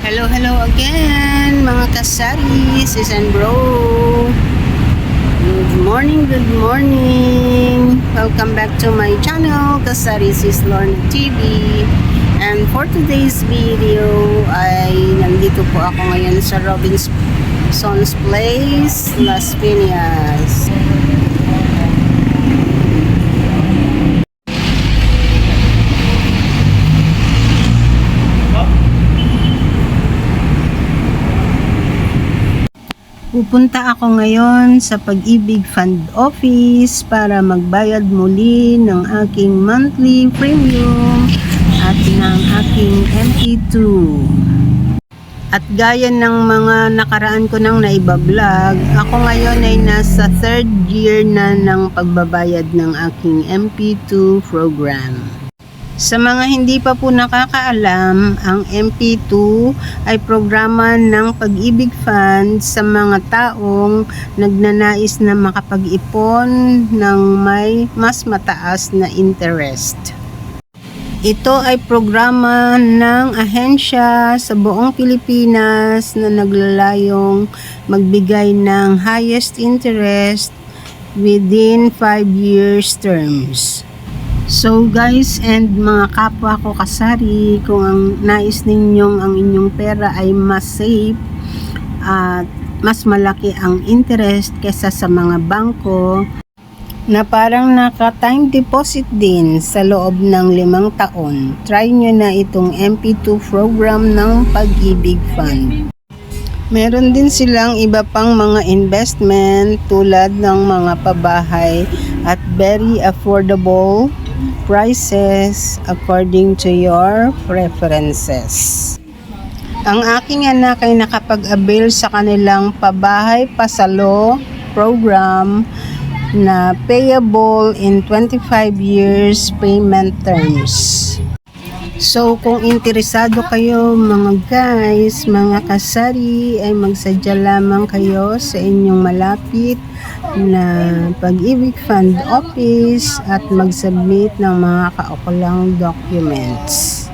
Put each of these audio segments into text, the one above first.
Hello again mga kasari, sis and bro. Good morning. Welcome back to my channel, Kasari Sis Lorna TV. And for today's video ay nandito po ako ngayon sa Robinson's Place, Las Piñas. Pupunta ako ngayon sa Pag-ibig Fund Office para magbayad muli ng aking monthly premium at ng aking MP2. At gaya ng mga nakaraan ko nang naibablog, ako ngayon ay nasa 3rd year na ng pagbabayad ng aking MP2 program. Sa mga hindi pa po nakakaalam, ang MP2 ay programa ng Pag-ibig Fund sa mga taong nagnanais na makapag-ipon ng may mas mataas na interest. Ito ay programa ng ahensya sa buong Pilipinas na naglalayong magbigay ng highest interest within 5 years terms. So guys and mga kapwa ko kasari, kung ang nais ninyong ang inyong pera ay mas safe at mas malaki ang interest kesa sa mga bangko na parang naka time deposit din sa loob ng 5 taon, try nyo na itong MP2 program ng Pag-ibig Fund. Meron din silang iba pang mga investment tulad ng mga pabahay at very affordable prices according to your preferences. Ang aking anak ay nakapag-avail sa kanilang pabahay pasalo program na payable in 25 years payment terms. So kung interesado kayo mga guys, mga kasari, ay magsadya lamang kayo sa inyong malapit na Pag-ibig Fund Office at mag-submit ng mga kaukulang documents.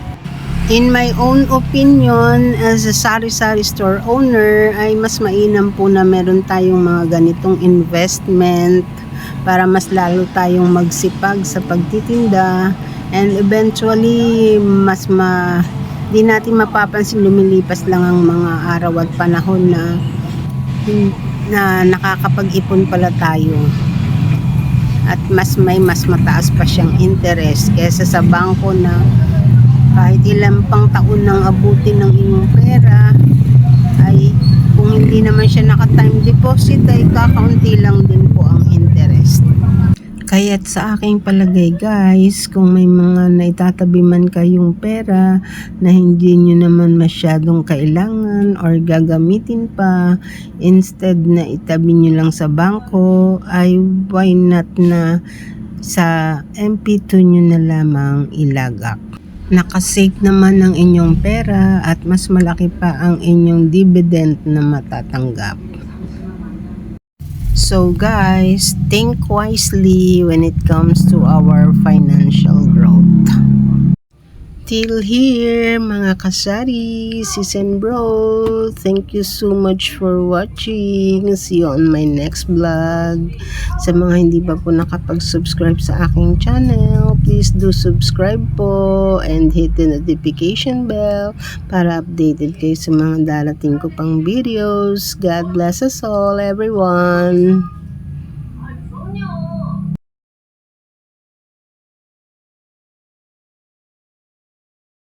In my own opinion, as a sari-sari store owner, ay mas mainam po na meron tayong mga ganitong investment para mas lalo tayong magsipag sa pagtitinda. And eventually, di natin mapapansin, lumilipas lang ang mga araw at panahon na nakakapag-ipon pala tayo. At mas mataas pa siyang interest kesa sa bangko na kahit ilang pang taon nang abutin ng inyong pera, ay kung hindi naman siya naka-time deposit, ay kakaunti lang din po ang interest. Kaya't sa aking palagay guys, kung may mga naitatabi man kayong pera na hindi nyo naman masyadong kailangan or gagamitin pa, instead na itabi nyo lang sa bangko, ay why not na sa MP2 nyo na lamang ilagak. Nakasave naman ang inyong pera at mas malaki pa ang inyong dividend na matatanggap. So guys, think wisely when it comes to our financial growth. Till here, mga kasari, sis and bro, thank you so much for watching. See you on my next vlog. Sa mga hindi pa po nakapag-subscribe sa aking channel, please do subscribe po and hit the notification bell para updated kayo sa mga darating ko pang videos. God bless us all, everyone.